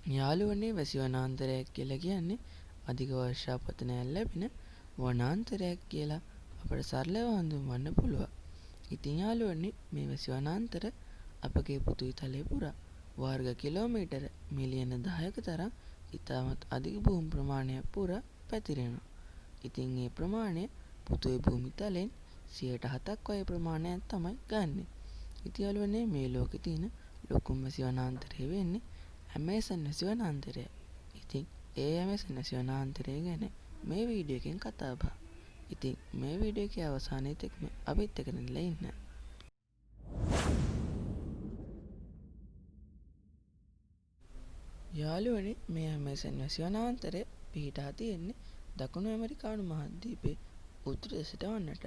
යාළුවනේ වැසි වනාන්තරයක් කියලා කියන්නේ අධික වර්ෂාපතනයක් ලැබෙන වනාන්තරයක් කියලා අපට සරලව හඳුන්වන්න පුළුවන්. ඉතින් යාළුවනේ මේ වැසි වනාන්තර අපගේ පෘථිවි තලය පුරා වර්ග කිලෝමීටර මිලියන 10ක තරම් ඉතාමත් අධික භූමි ප්‍රමාණයක් පුරා පැතිරෙනවා. ඉතින් මේ ප්‍රමාණය පෘථිවි භූමි තලයෙන් 7%ක් වගේ ප්‍රමාණයක් තමයි ගන්නෙ. ඉතින් යාළුවනේ මේ ලෝකේ තියෙන ලොකුම වැසි වනාන්තරය වෙන්නේ ඇමේසන් වැසි වනාන්තරය. ඉතින් ඒ ඇමේසන් වැසි වනාන්තරය ගැන මේ වීඩියෝ එකෙන් කතා බහ. ඉතින් මේ වීඩියෝ එකේ අවසානයේ තෙක්ම අපිත් එක්ක ඉඳලා ඉන්න. යාළුවනේ මේ ඇමේසන් වැසි වනාන්තරය පිහිටා තියෙන්නේ දකුණු ඇමරිකානු මහද්වීපයේ උතුරු දෙසට වන්නට.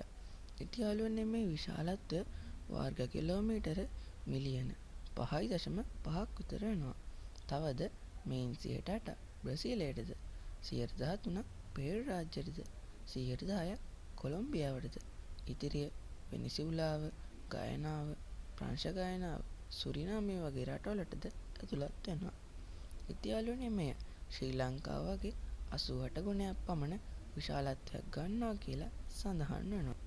ඉතින් යාළුවනේ මේ විශාලත්වය වර්ග කිලෝමීටර මිලියන 5.5ක් විතර වෙනවා. තවද මේන් 8% බ්‍රසීලයටද 13% පේරු රාජ්‍යයටද 10% කොලොම්බියාවටද ඉතිරිය වෙනිසුලාව, ගයනාව, ප්‍රංශ ගයනාව, සුරිනාමය වගේ රටවලටද ඇතුළත් වෙනවා. ඉතින් යාළුවනේ මෙය ශ්‍රී ලංකාව වගේ 88 ගුණයක් පමණ විශාලත්වයක් ගන්නවා කියලා සඳහන් වෙනවා.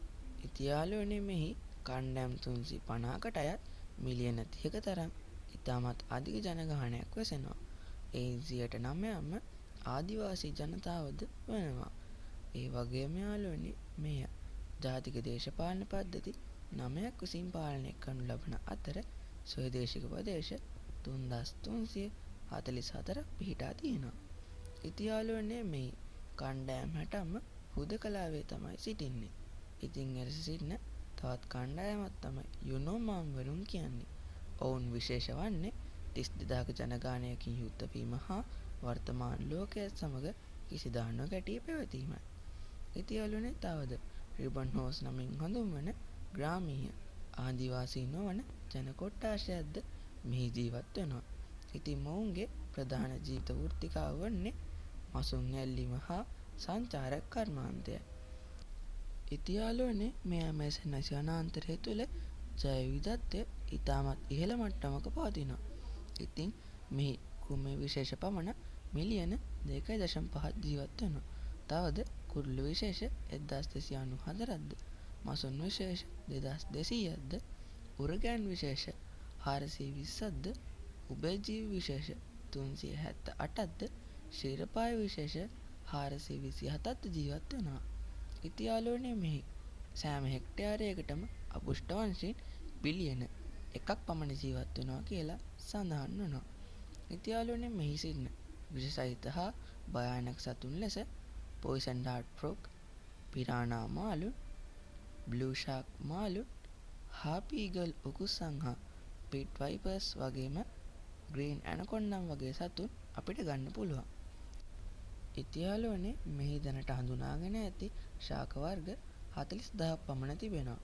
ඉතින් යාළුවනේ මෙහි කණ්ඩායම් 350කට අයත් මිලියන 30ක තරම් ඉතාමත් අධික ජනගහනයක් වෙසෙනවා. එයින් 9%ම ආදිවාසී ජනතාවද වෙනවා. ඒ වගේම යාළුවනේ මෙය ජාතික දේශපාලන පද්ධති 9ක් විසින් පාලනය කරනු ලබන අතර ස්වදේශික ප්‍රදේශ 3344ක් පිහිටා තියෙනවා. ඉතින් යාළුවනේ මේ කණ්ඩායම් 60ම හුදකලාවේ තමයි සිටින්නේ. ඉතින් එලෙස සිටින තවත් කණ්ඩායමක් තමයි යුනෝමාම්වරුන් කියන්නේ. ඔවුන් විශේෂ වන්නේ 32000ක ජනගහනයකින් යුක්ත වීම හා වර්තමාන ලෝකයේ සමග කිසිදා නොගැටී පැවතීමයි. ඉතින් යාළුවනේ තවද රිබන් හෝස් නමින් හඳුන්වන ග්‍රාමීය ආදිවාසී නොවන ජන කොට්ටාශයක්ද මෙහි ජීවත් වෙනවා. ඉතින් මොවුන්ගේ ප්‍රධාන ජීවිත වෘත්තිකාව වන්නේ මසුන් ඇල්ලීම හා සංචාරක කර්මාන්තයයි. ඉතින් යාළුවනේ මේ ඇමේසන් වැසි වනාන්තරය තුළ ජෛව විවිධත්වය ඉතාමත් ඉහළ මට්ටමක පවතිනවා. ඉතින් මෙහි කුමේ විශේෂ පමණ මිලියන 2.5ක් ජීවත් වෙනවා. තවද කුරුළු විශේෂ 1294ක්ද, මසුන් විශේෂ 2200ක්ද, උරගයන් විශේෂ 420ක්ද, උභයජීවි විශේෂ 378ක්ද, ක්ෂීරපාය විශේෂ 427ක්ද ජීවත් වෙනවා. ඉතින් යාළුවනේ මෙහි සෑම හෙක්ටයාරයකටම අපුෂ්ඨ වංශීන් බිලියන 1ක් පමණ ජීවත් වෙනවා කියලා සඳහන් වෙනවා. ඉතින් යාළුවනේ මෙහි සිටින විෂසහිත හා භයානක සතුන් ලෙස පොයිසන් ඩාර්ට් ෆ්‍රොග්, පිරානා මාළු, බ්ලූ ෂාක් මාළු, හාපි ඊගල් උකුස්සන් හා පිට් වයිපර්ස් වගේම ග්‍රීන් ඇනකොන්ඩම් වගේ සතුන් අපිට ගන්න පුළුවන්. ඉතින් යාළුවනේ මෙහි දැනට හඳුනාගෙන ඇති ශාක වර්ග 40000ක් පමණ තිබෙනවා.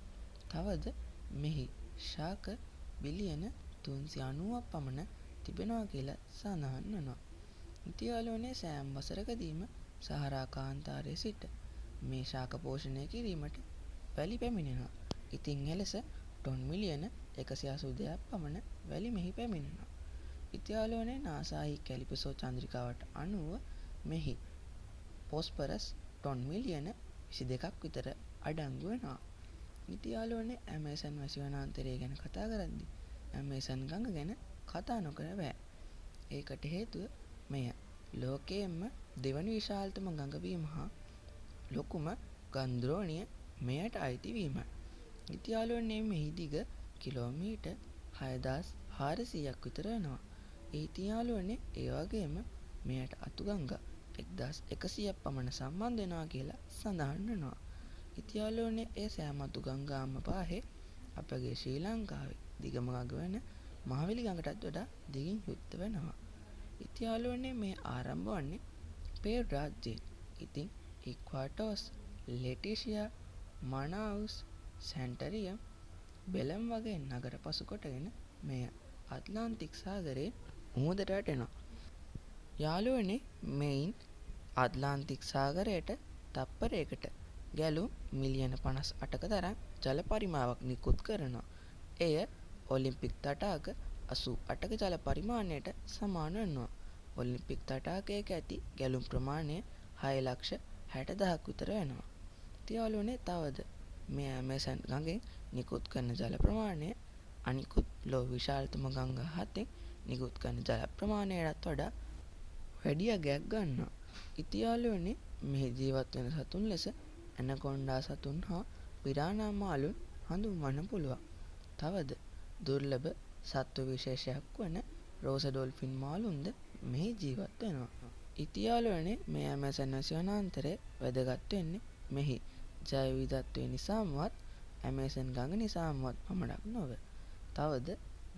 තවද මෙහි ශාක බිලියන 390ක් පමණ තිබෙනවා කියලා සඳහන් වෙනවා. ඉතින් යාළුවනේ සෑම වසරකදීම සහරා කාන්තාරයේ සිට මේ ශාක පෝෂණය කිරීමට වැලි පැමිණෙනවා. ඉතින් එලෙස ටොන් මිලියන 182ක් පමණ වැලි මෙහි පැමිණෙනවා. ඉතින් යාළුවනේ නාසාහි කැලිපසෝ චන්ද්‍රිකාවට අනුව මෙහි පොස්පරස් ටොන් මිලියන 22ක් විතර අඩංගු වෙනවා. ඉතින් යාළුවනේ ඇමේසන් වැසි වනාන්තරය ගැන කතා කරද්දී ඇමේසන් ගඟ ගැන කතා නොකර බෑ. ඒකට හේතුව මෙය ලෝකයේම දෙවැනි විශාලතම ගඟ වීම හා ලොකුම ගන්ධ්‍රෝණිය මෙයට අයිති වීමයි. ඉතින් යාළුවනේ මෙහි දිග කිලෝමීටර් 6400ක් විතර වෙනවා. ඉතින් යාළුවනේ ඒ වගේම මෙයට අතුගංග 1100ක් පමණ සම්බන්ධ වෙනවා කියලා සඳහන් වෙනවා. ඉතින් යාළුවනේ ඒ සෑම අතුගංගාම පාහේ අපගේ ශ්‍රී ලංකාවේ දිගම ගඟ වෙන මහවැලි ගඟටත් වඩා දිගින් යුක්ත වෙනවා. ඉතින් යාළුවනේ මේ ආරම්භ වන්නේ පේරු රාජ්‍යයෙන්. ඉතින් ඉක්වාටෝස්, ලෙටිෂියා, මනාවුස්, සැන්ටරියම්, බෙලම් වගේ නගර පසු කොටගෙන මෙය ඇට්ලාන්ටික් සාගරයේ මුහුදට වැටෙනවා. යාළුවනේ මෙයින් ඇට්ලාන්ටික් සාගරයට තප්පරයකට ගැලුම් මිලියන 58ක තරම් ජල පරිමාවක් නිකුත් කරනවා. එය ඔලිම්පික් තටාක 88ක ජල පරිමාණයට සමාන වෙනවා. ඔලිම්පික් තටාකයක ඇති ගැලුම් ප්‍රමාණය 6,60,000ක් විතර වෙනවා. ඉතියාලුවනේ තවද මේ ඇමේසන් ගඟෙන් නිකුත් කරන ජල ප්‍රමාණය අනිකුත් ලොව විශාලතම ගංගා 7න් නිකුත් කරන ජල ප්‍රමාණයටත් වඩා වැඩි අගයක් ගන්නවා. ඉතියාලුවනේ මෙහි ජීවත් වෙන සතුන් ලෙස ඇනකොන්ඩා සතුන් හා පිරානා මාළුන් හඳුන්වන්න පුළුවන්. තවද දුර්ලභ සත්ව විශේෂයක් වන රෝස ඩොල්ෆින් මාළුන්ද මෙහි ජීවත් වෙනවා. ඉතියාලුවනේ මේ ඇමේසන් වැසි වනාන්තරය වැදගත් වෙන්නේ මෙහි ජෛව විවිධත්වය නිසාමවත් ඇමේසන් ගඟ නිසාමවත් පමණක් නොව තවද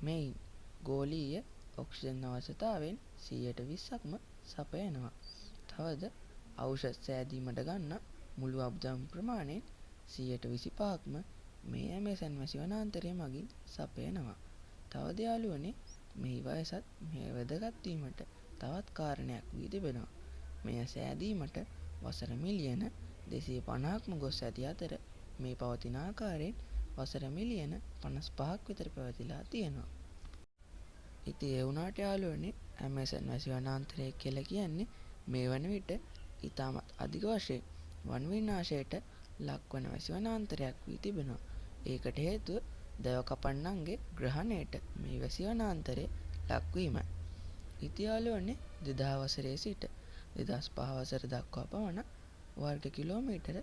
මෙයින් ගෝලීය ඔක්සිජන් අවශ්‍යතාවයෙන් 20%ක්ම සපයනවා. තවද ඖෂධ සෑදීමට ගන්නා මුළු අබ්ජම් ප්‍රමාණයෙන් 25%ක්ම මේ ඇමේසන් වැසි වනාන්තරය මගින් සපයනවා. තවද යාළුවනේ මෙහි වයසත් මේ වැදගත් වීමට තවත් කාරණයක් වී තිබෙනවා. මෙය සෑදීමට වසර මිලියන 250ක්ම ගොස් ඇති අතර මේ පවතින ආකාරයෙන් වසර මිලියන 55ක් විතර පැවතිලා තියෙනවා. ඉතින් ඒ වුණාට යාළුවනේ ඇමේසන් වැසි වනාන්තරය කියලා කියන්නේ මේ වන විට ඉතාමත් අධික වශයෙන් වන් විනාශයට ලක්වන වැසි වනාන්තරයක් වී තිබෙනවා. ඒකට හේතුව දැව කපන්නන්ගේ ග්‍රහණයට මේ වැසි වනාන්තරය ලක්වීමයි. ඉතින් යාළුවනේ 2000 වසරේ සිට 2005 වසර දක්වා පමණ වර්ග කිලෝමීටර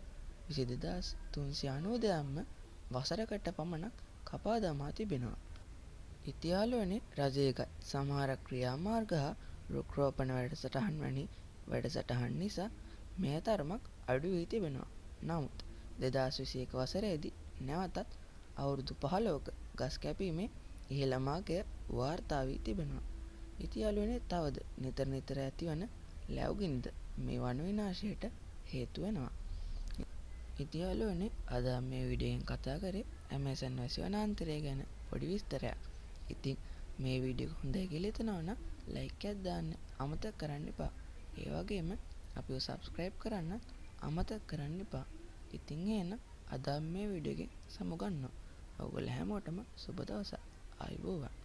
22,392ක්ම වසරකට පමණක් කපා දමා තිබෙනවා. ඉතින් යාළුවනේ රජයේගත් සමහර ක්‍රියාමාර්ග හා රුක් රෝපණ වැඩසටහන් වැනි වැඩසටහන් නිසා මේ තරමක් අඩු වී තිබෙනවා. නමුත් 2021 වසරේදී නැවතත් අවුරුදු 15ක ගස් කැපීමේ ඉහළ මාර්ගය වාර්තා වී තිබෙනවා. ඉතින් යාළුවනේ තවද නිතර ඇතිවන ලැබුගිනිද මේ වන් විනාශයට හේතු වෙනවා. ඉතින් යාළුවනේ අද මේ වීඩියෝෙන් කතා කරේ ඇමේසන් වැසි වනාන්තරය ගැන පොඩි විස්තරයක්. ඉතින් මේ වීඩියෝ හොඳයි කියලා හිතනවා නම් ලයික් එකක් දාන්න අමතක කරන්න එපා. ඒ වගේම අපිව සබ්ස්ක්‍රයිබ් කරන්න අමතක කරන්න එපා. ඉතින් එහෙනම් අද මේ වීඩියෝ එකෙන් සමුගන්නවා. ඔයගොල්ලෝ හැමෝටම සුබ දවසක්. ආයුබෝවන්.